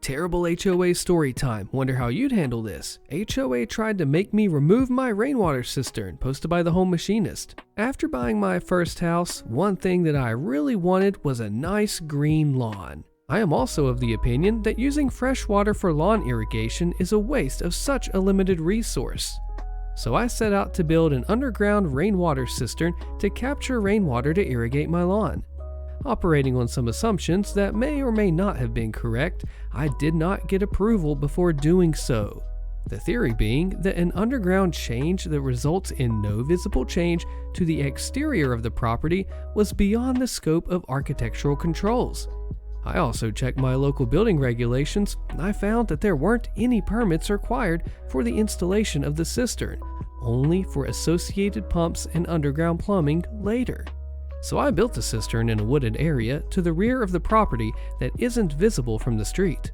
Terrible HOA story time. Wonder how you'd handle this. HOA tried to make me remove my rainwater cistern, posted by the home machinist. After buying my first house, one thing that I really wanted was a nice green lawn. I am also of the opinion that using fresh water for lawn irrigation is a waste of such a limited resource. So I set out to build an underground rainwater cistern to capture rainwater to irrigate my lawn. Operating on some assumptions that may or may not have been correct, I did not get approval before doing so. The theory being that an underground change that results in no visible change to the exterior of the property was beyond the scope of architectural controls. I also checked my local building regulations and I found that there weren't any permits required for the installation of the cistern, only for associated pumps and underground plumbing later. So I built the cistern in a wooded area to the rear of the property that isn't visible from the street.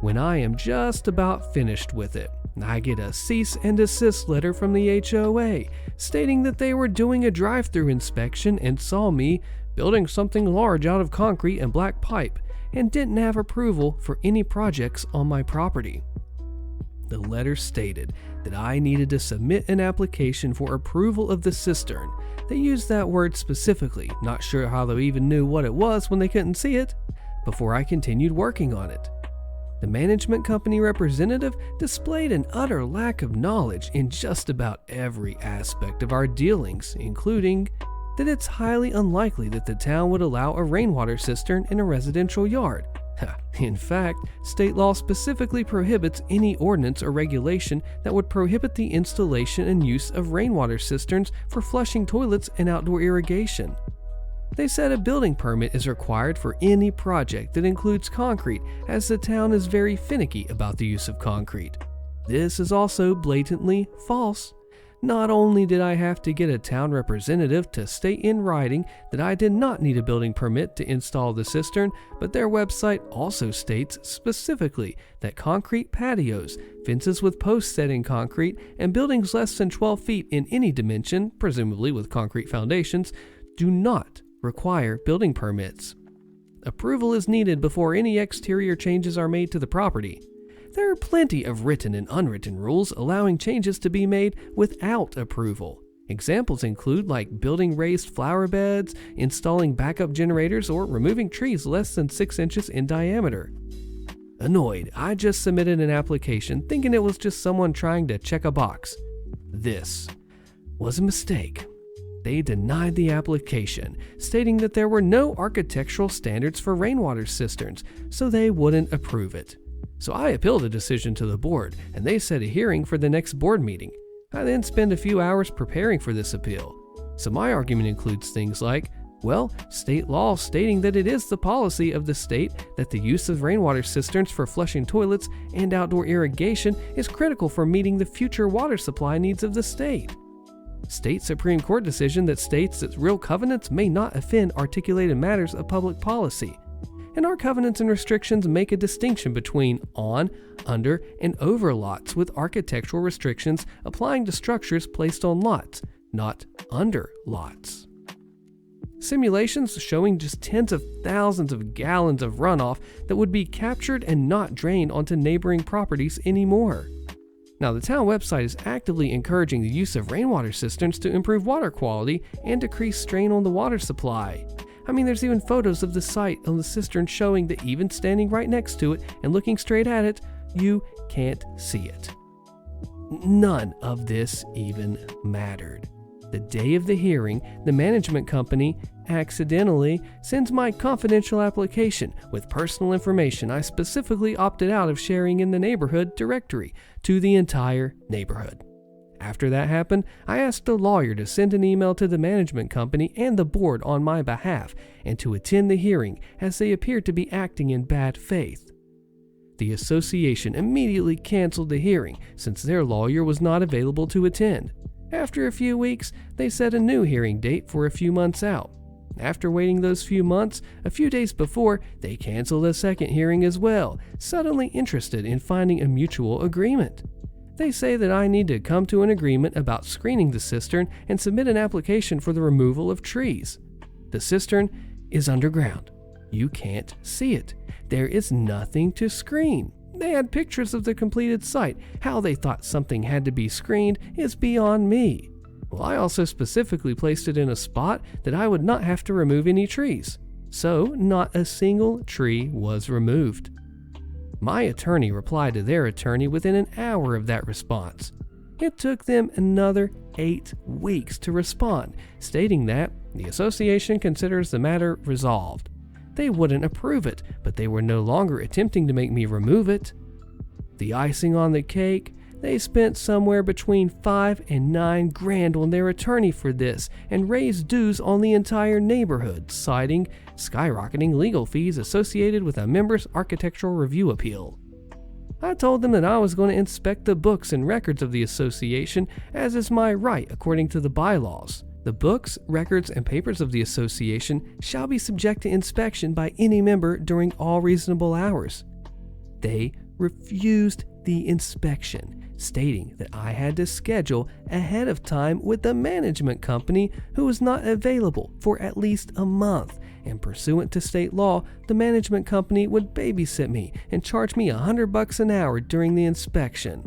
When I am just about finished with it, I get a cease and desist letter from the HOA stating that they were doing a drive-through inspection and saw me building something large out of concrete and black pipe and didn't have approval for any projects on my property. The letter stated that I needed to submit an application for approval of the cistern. They used that word specifically, not sure how they even knew what it was when they couldn't see it, before I continued working on it. The management company representative displayed an utter lack of knowledge in just about every aspect of our dealings, including that it's highly unlikely that the town would allow a rainwater cistern in a residential yard. In fact, state law specifically prohibits any ordinance or regulation that would prohibit the installation and use of rainwater cisterns for flushing toilets and outdoor irrigation. They said a building permit is required for any project that includes concrete, as the town is very finicky about the use of concrete. This is also blatantly false. Not only did I have to get a town representative to state in writing that I did not need a building permit to install the cistern, but their website also states specifically that concrete patios, fences with posts set in concrete, and buildings less than 12 feet in any dimension, presumably with concrete foundations, do not require building permits. Approval is needed before any exterior changes are made to the property. There are plenty of written and unwritten rules allowing changes to be made without approval. Examples include like building raised flower beds, installing backup generators, or removing trees less than 6 inches in diameter. Annoyed, I just submitted an application thinking it was just someone trying to check a box. This was a mistake. They denied the application, stating that there were no architectural standards for rainwater cisterns, so they wouldn't approve it. So I appealed the decision to the board, and they set a hearing for the next board meeting. I then spent a few hours preparing for this appeal. So my argument includes things like, well, state law stating that it is the policy of the state that the use of rainwater cisterns for flushing toilets and outdoor irrigation is critical for meeting the future water supply needs of the state. State Supreme Court decision that states that real covenants may not offend articulated matters of public policy. And our covenants and restrictions make a distinction between on, under, and over lots, with architectural restrictions applying to structures placed on lots, not under lots. Simulations showing just tens of thousands of gallons of runoff that would be captured and not drained onto neighboring properties anymore. Now, the town website is actively encouraging the use of rainwater cisterns to improve water quality and decrease strain on the water supply. I mean, there's even photos of the site on the cistern showing that even standing right next to it and looking straight at it, you can't see it. None of this even mattered. The day of the hearing, the management company accidentally sends my confidential application with personal information I specifically opted out of sharing in the neighborhood directory to the entire neighborhood. After that happened, I asked a lawyer to send an email to the management company and the board on my behalf and to attend the hearing as they appeared to be acting in bad faith. The association immediately canceled the hearing since their lawyer was not available to attend. After a few weeks, they set a new hearing date for a few months out. After waiting those few months, a few days before, they canceled a second hearing as well, suddenly interested in finding a mutual agreement. They say that I need to come to an agreement about screening the cistern and submit an application for the removal of trees. The cistern is underground. You can't see it. There is nothing to screen. They had pictures of the completed site. How they thought something had to be screened is beyond me. Well, I also specifically placed it in a spot that I would not have to remove any trees. So, not a single tree was removed. My attorney replied to their attorney within an hour of that response. It took them another 8 weeks to respond, stating that the association considers the matter resolved. They wouldn't approve it, but they were no longer attempting to make me remove it. The icing on the cake, they spent somewhere between $5 and $9 grand on their attorney for this and raised dues on the entire neighborhood, citing skyrocketing legal fees associated with a member's architectural review appeal. I told them that I was going to inspect the books and records of the association, as is my right according to the bylaws. The books, records, and papers of the association shall be subject to inspection by any member during all reasonable hours. They refused the inspection, stating that I had to schedule ahead of time with the management company, who was not available for at least a month, and pursuant to state law, the management company would babysit me and charge me $100 an hour during the inspection.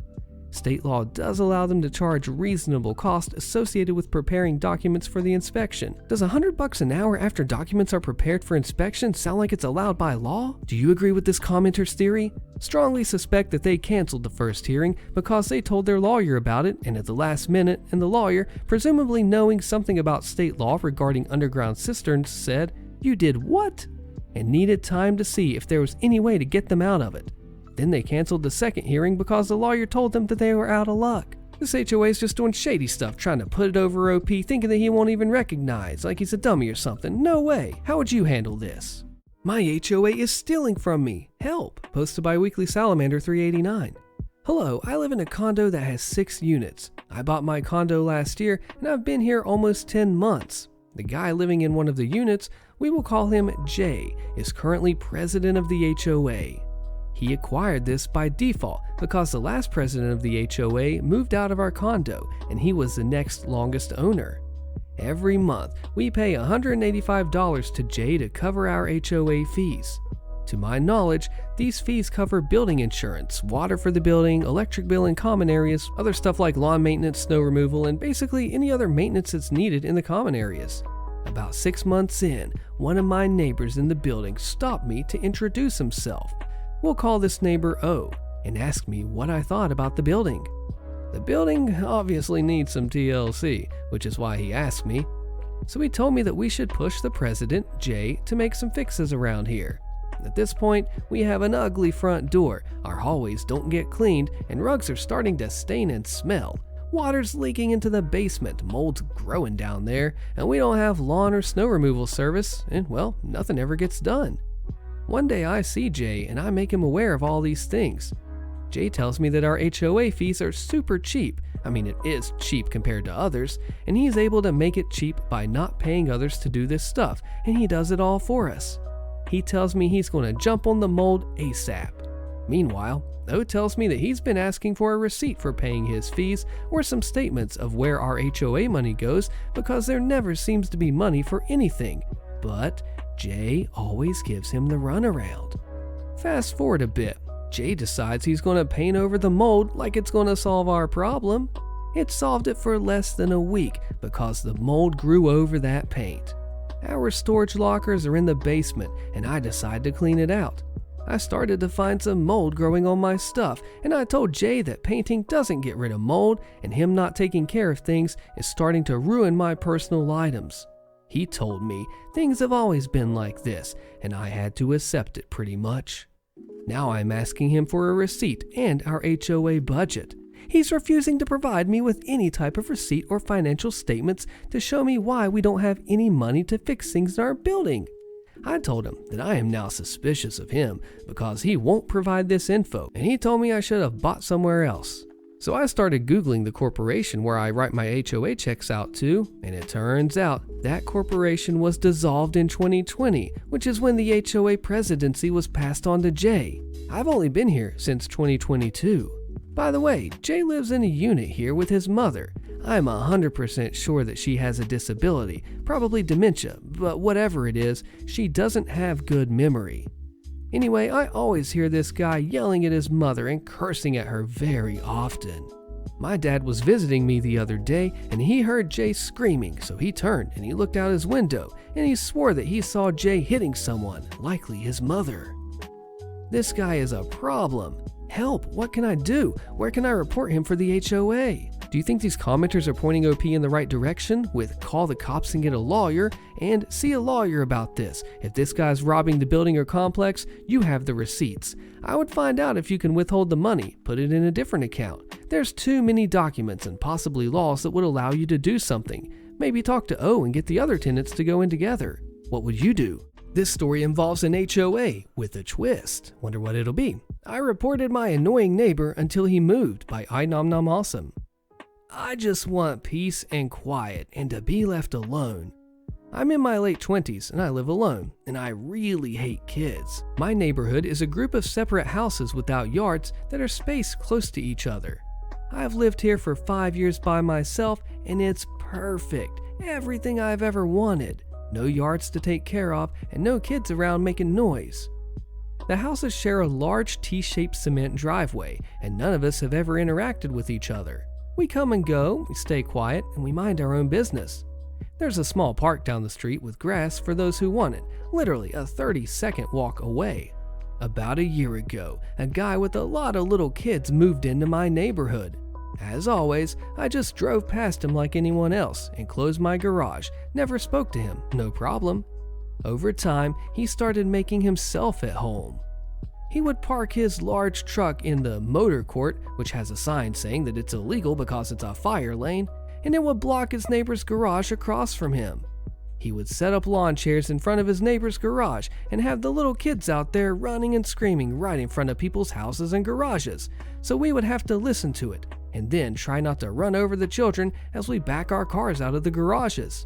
State law does allow them to charge reasonable cost associated with preparing documents for the inspection. Does $100 an hour after documents are prepared for inspection sound like it's allowed by law? Do you agree with this commenter's theory? Strongly suspect that they canceled the first hearing because they told their lawyer about it, and at the last minute, and the lawyer, presumably knowing something about state law regarding underground cisterns, said, "You did what?" and needed time to see if there was any way to get them out of it. Then they canceled the second hearing because the lawyer told them that they were out of luck. This HOA is just doing shady stuff, trying to put it over OP, thinking that he won't even recognize, like he's a dummy or something. No way. How would you handle this? My HOA is stealing from me. Help. Posted by Weekly Salamander 389. Hello, I live in a condo that has 6 units. I bought my condo last year, and I've been here almost 10 months. The guy living in one of the units, we will call him Jay, is currently president of the HOA. He acquired this by default because the last president of the HOA moved out of our condo and he was the next longest owner. Every month, we pay $185 to Jay to cover our HOA fees. To my knowledge, these fees cover building insurance, water for the building, electric bill in common areas, other stuff like lawn maintenance, snow removal, and basically any other maintenance that's needed in the common areas. About 6 months in, one of my neighbors in the building stopped me to introduce himself. We'll call this neighbor O, and ask me what I thought about the building. The building obviously needs some TLC, which is why he asked me. So he told me that we should push the president, Jay, to make some fixes around here. At this point, we have an ugly front door, our hallways don't get cleaned, and rugs are starting to stain and smell. Water's leaking into the basement, mold's growing down there, and we don't have lawn or snow removal service, and well, nothing ever gets done. One day I see Jay and I make him aware of all these things. Jay tells me that our HOA fees are super cheap. I mean, it is cheap compared to others, and he's able to make it cheap by not paying others to do this stuff, and he does it all for us. He tells me he's going to jump on the mold ASAP. Meanwhile, O tells me that he's been asking for a receipt for paying his fees or some statements of where our HOA money goes because there never seems to be money for anything. But Jay always gives him the runaround. Fast forward a bit, Jay decides he's going to paint over the mold like it's going to solve our problem. It solved it for less than a week because the mold grew over that paint. Our storage lockers are in the basement and I decide to clean it out. I started to find some mold growing on my stuff, and I told Jay that painting doesn't get rid of mold, and him not taking care of things is starting to ruin my personal items. He told me things have always been like this, and I had to accept it pretty much. Now I'm asking him for a receipt and our HOA budget. He's refusing to provide me with any type of receipt or financial statements to show me why we don't have any money to fix things in our building. I told him that I am now suspicious of him because he won't provide this info, and he told me I should have bought somewhere else. So I started Googling the corporation where I write my HOA checks out to, and it turns out that corporation was dissolved in 2020, which is when the HOA presidency was passed on to Jay. I've only been here since 2022. By the way, Jay lives in a unit here with his mother. I'm 100% sure that she has a disability, probably dementia, but whatever it is, she doesn't have good memory. Anyway, I always hear this guy yelling at his mother and cursing at her very often. My dad was visiting me the other day and he heard Jay screaming, so he turned and he looked out his window and he swore that he saw Jay hitting someone, likely his mother. This guy is a problem. Help, what can I do? Where can I report him for the HOA? Do you think these commenters are pointing OP in the right direction with call the cops and get a lawyer and see a lawyer about this? If this guy's robbing the building or complex, you have the receipts. I would find out if you can withhold the money, put it in a different account. There's too many documents and possibly laws that would allow you to do something. Maybe talk to O and get the other tenants to go in together. What would you do? This story involves an HOA with a twist. Wonder what it'll be. I reported my annoying neighbor until he moved by I Nom Nom Awesome. I just want peace and quiet and to be left alone. I'm in my late 20s and I live alone, and I really hate kids. My neighborhood is a group of separate houses without yards that are spaced close to each other. I've lived here for 5 years by myself and it's perfect. Everything I've ever wanted. No yards to take care of and no kids around making noise. The houses share a large T-shaped cement driveway and none of us have ever interacted with each other. We come and go, we stay quiet, and we mind our own business. There's a small park down the street with grass for those who want it, literally a 30-second walk away. About a year ago, a guy with a lot of little kids moved into my neighborhood. As always, I just drove past him like anyone else and closed my garage, never spoke to him, no problem. Over time, he started making himself at home. He would park his large truck in the motor court, which has a sign saying that it's illegal because it's a fire lane, and it would block his neighbor's garage across from him. He would set up lawn chairs in front of his neighbor's garage and have the little kids out there running and screaming right in front of people's houses and garages, so we would have to listen to it, and then try not to run over the children as we back our cars out of the garages.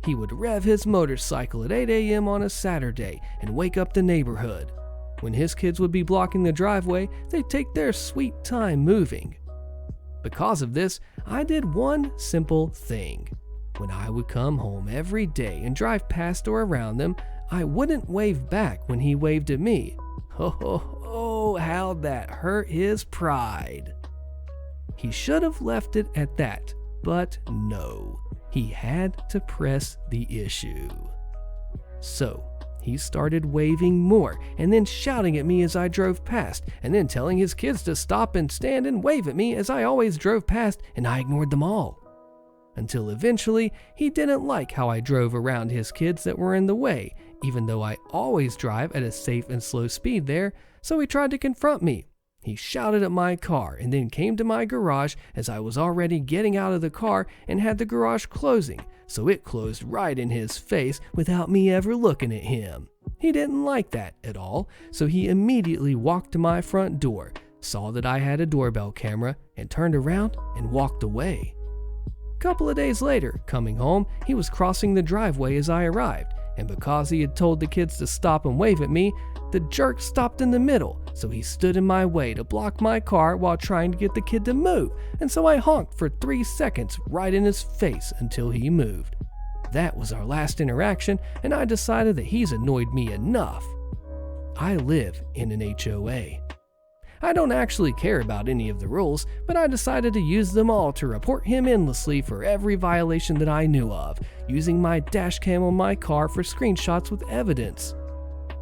He would rev his motorcycle at 8 a.m. on a Saturday and wake up the neighborhood. When his kids would be blocking the driveway, they'd take their sweet time moving. Because of this, I did one simple thing. When I would come home every day and drive past or around them, I wouldn't wave back when he waved at me. Oh, how that hurt his pride. He should have left it at that, but no, he had to press the issue. So, he started waving more and then shouting at me as I drove past and then telling his kids to stop and stand and wave at me as I always drove past, and I ignored them all. Until eventually, he didn't like how I drove around his kids that were in the way, even though I always drive at a safe and slow speed there, so he tried to confront me. He shouted at my car and then came to my garage as I was already getting out of the car and had the garage closing, so it closed right in his face without me ever looking at him. He didn't like that at all, so he immediately walked to my front door, saw that I had a doorbell camera, and turned around and walked away. A couple of days later, coming home, he was crossing the driveway as I arrived, and because he had told the kids to stop and wave at me, the jerk stopped in the middle, so he stood in my way to block my car while trying to get the kid to move, and so I honked for 3 seconds right in his face until he moved. That was our last interaction, and I decided that he's annoyed me enough. I live in an HOA. I don't actually care about any of the rules, but I decided to use them all to report him endlessly for every violation that I knew of, using my dash cam on my car for screenshots with evidence.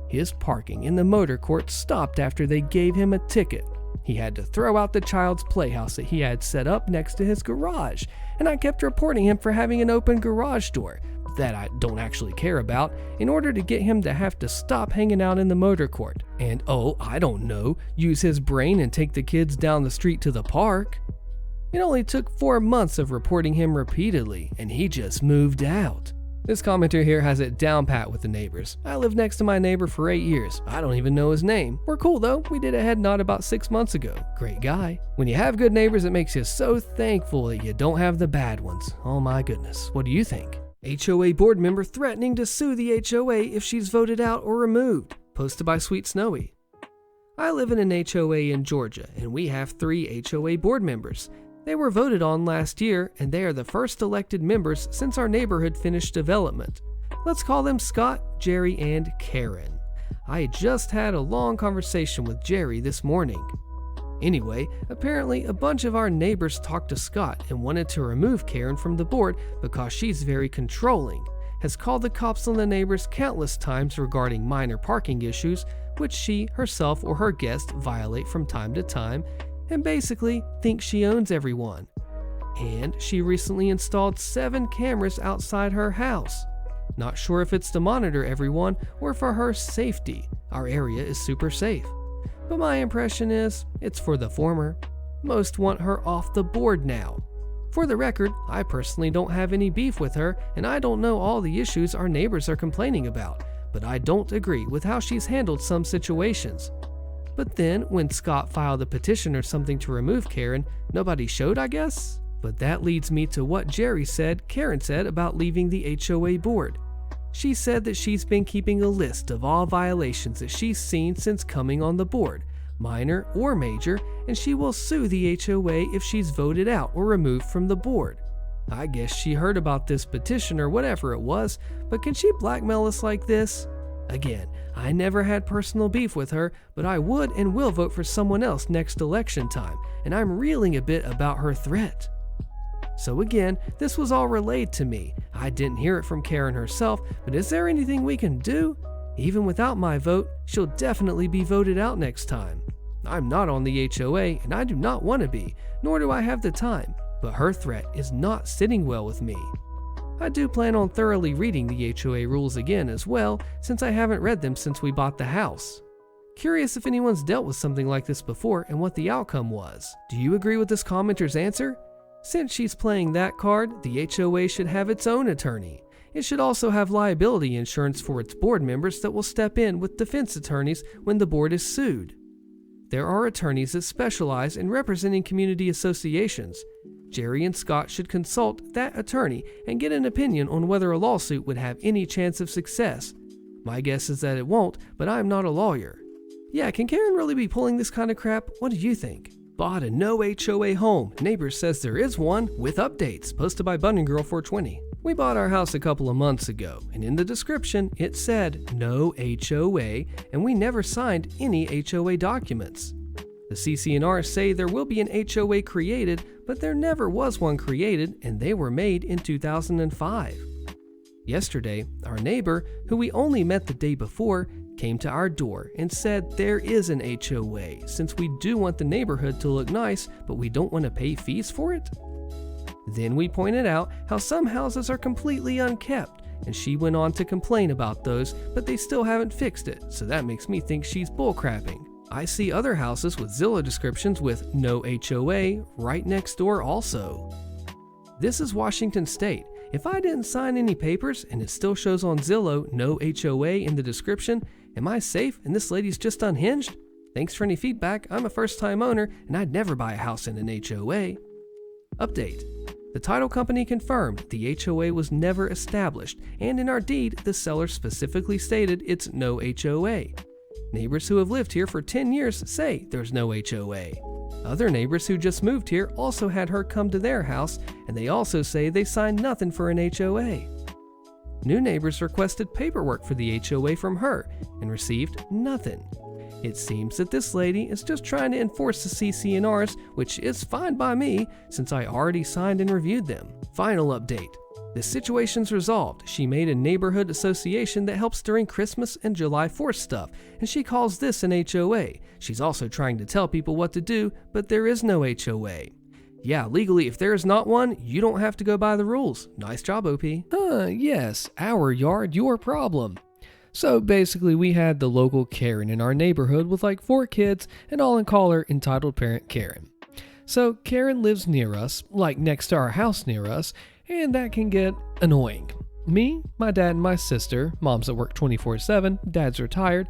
His parking in the motor court stopped after they gave him a ticket. He had to throw out the child's playhouse that he had set up next to his garage, and I kept reporting him for having an open garage door that I don't actually care about in order to get him to have to stop hanging out in the motor court and, I don't know, use his brain and take the kids down the street to the park. It only took 4 months of reporting him repeatedly, and he just moved out. This commenter here has it down pat with the neighbors. I lived next to my neighbor for 8 years. I don't even know his name. We're cool though. We did a head nod about 6 months ago. Great guy. When you have good neighbors, it makes you so thankful that you don't have the bad ones. Oh my goodness. What do you think? HOA board member threatening to sue the HOA if she's voted out or removed. Posted by Sweet Snowy. I live in an HOA in Georgia, and we have 3 HOA board members. They were voted on last year, and they are the first elected members since our neighborhood finished development. Let's call them Scott, Jerry, and Karen. I just had a long conversation with Jerry this morning. Anyway, apparently a bunch of our neighbors talked to Scott and wanted to remove Karen from the board because she's very controlling, has called the cops on the neighbors countless times regarding minor parking issues, which she, herself, or her guests violate from time to time, and basically thinks she owns everyone. And she recently installed 7 cameras outside her house. Not sure if it's to monitor everyone or for her safety. Our area is super safe. But my impression is, it's for the former. Most want her off the board now. For the record, I personally don't have any beef with her, and I don't know all the issues our neighbors are complaining about, but I don't agree with how she's handled some situations. But then, when Scott filed a petition or something to remove Karen, nobody showed, I guess? But that leads me to what Jerry said Karen said about leaving the HOA board. She said that she's been keeping a list of all violations that she's seen since coming on the board, minor or major, and she will sue the HOA if she's voted out or removed from the board. I guess she heard about this petition or whatever it was, but can she blackmail us like this? Again, I never had personal beef with her, but I would and will vote for someone else next election time, and I'm reeling a bit about her threat. So again, this was all relayed to me. I didn't hear it from Karen herself, but is there anything we can do? Even without my vote, she'll definitely be voted out next time. I'm not on the HOA, and I do not want to be, nor do I have the time, but her threat is not sitting well with me. I do plan on thoroughly reading the HOA rules again as well, since I haven't read them since we bought the house. Curious if anyone's dealt with something like this before and what the outcome was. Do you agree with this commenter's answer? Since she's playing that card, the HOA should have its own attorney. It should also have liability insurance for its board members that will step in with defense attorneys when the board is sued. There are attorneys that specialize in representing community associations. Jerry and Scott should consult that attorney and get an opinion on whether a lawsuit would have any chance of success. My guess is that it won't, but I'm not a lawyer. Yeah, can Karen really be pulling this kind of crap? What do you think? Bought a no HOA home. Neighbors says there is one with updates, posted by Bunny Girl 420. We bought our house a couple of months ago, and in the description it said no HOA, and we never signed any HOA documents. The CC&R say there will be an HOA created, but there never was one created, and they were made in 2005. Yesterday, our neighbor, who we only met the day before, came to our door and said there is an HOA, since we do want the neighborhood to look nice, but we don't want to pay fees for it. Then we pointed out how some houses are completely unkept, and she went on to complain about those, but they still haven't fixed it, so that makes me think she's bullcrapping. I see other houses with Zillow descriptions with no HOA right next door also. This is Washington State. If I didn't sign any papers and it still shows on Zillow no HOA in the description, am I safe and this lady's just unhinged? Thanks for any feedback. I'm a first-time owner and I'd never buy a house in an HOA. Update. The title company confirmed the HOA was never established, and in our deed, the seller specifically stated it's no HOA. Neighbors who have lived here for 10 years say there's no HOA. Other neighbors who just moved here also had her come to their house, and they also say they signed nothing for an HOA. New neighbors requested paperwork for the HOA from her and received nothing. It seems that this lady is just trying to enforce the CC&Rs, which is fine by me since I already signed and reviewed them. Final update. The situation's resolved. She made a neighborhood association that helps during Christmas and July 4th stuff, and she calls this an HOA. She's also trying to tell people what to do, but there is no HOA. Yeah, legally, if there is not one, you don't have to go by the rules. Nice job, OP. Yes, our yard, your problem. So basically, we had the local Karen in our neighborhood with like 4 kids, and all call her entitled parent Karen. So Karen lives near us, like next to our house near us, and that can get annoying. Me, my dad, and my sister, mom's at work 24/7, dad's retired,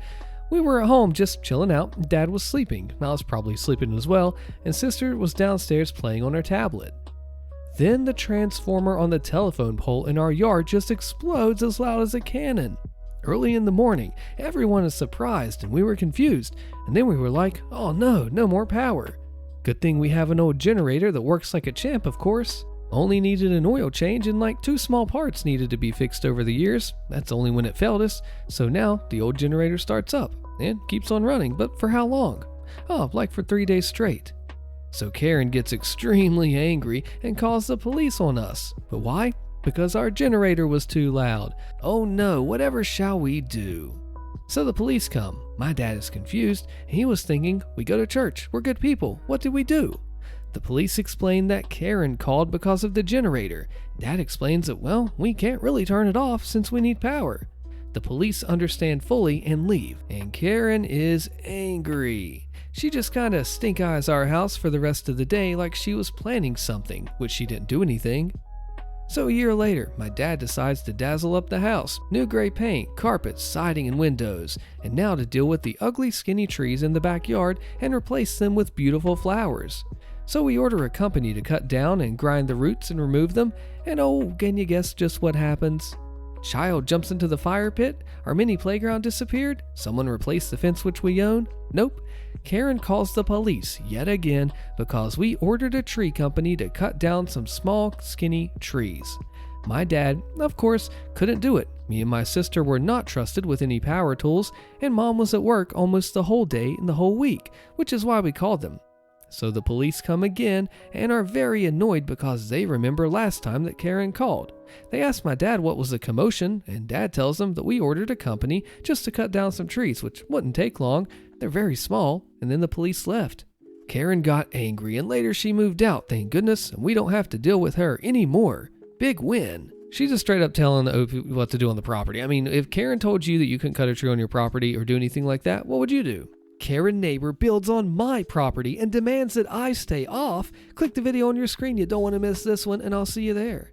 we were at home just chilling out. Dad was sleeping, I was probably sleeping as well, and sister was downstairs playing on her tablet. Then the transformer on the telephone pole in our yard just explodes as loud as a cannon. Early in the morning, everyone is surprised and we were confused, and then we were like, oh no, no more power. Good thing we have an old generator that works like a champ, of course. Only needed an oil change and like 2 small parts needed to be fixed over the years. That's only when it failed us. So now the old generator starts up and keeps on running, but for how long? Oh, like for 3 days straight. So Karen gets extremely angry and calls the police on us. But why? Because our generator was too loud. Oh no, whatever shall we do? So the police come. My dad is confused, and he was thinking, we go to church, we're good people, what did we do? The police explained that Karen called because of the generator. Dad explains that, well, we can't really turn it off since we need power. The police understand fully and leave, and Karen is angry. She just kinda stink eyes our house for the rest of the day like she was planning something, which she didn't do anything. So a year later, my dad decides to dazzle up the house. New gray paint, carpets, siding, and windows. And now to deal with the ugly skinny trees in the backyard and replace them with beautiful flowers. So we order a company to cut down and grind the roots and remove them. And oh, can you guess just what happens? Child jumps into the fire pit? Our mini playground disappeared? Someone replaced the fence which we own? Nope. Karen calls the police yet again because we ordered a tree company to cut down some small, skinny trees. My dad, of course, couldn't do it. Me and my sister were not trusted with any power tools, and Mom was at work almost the whole day and the whole week, which is why we called them. So the police come again and are very annoyed because they remember last time that Karen called. They ask my dad what was the commotion, and Dad tells them that we ordered a company just to cut down some trees, which wouldn't take long. They're very small, and then the police left. Karen got angry, and later she moved out, thank goodness, and we don't have to deal with her anymore. Big win. She's just straight up telling the OP what to do on the property. I mean, if Karen told you that you couldn't cut a tree on your property or do anything like that, what would you do? Karen neighbor builds on my property and demands that I stay off. Click the video on your screen. You don't want to miss this one, and I'll see you there.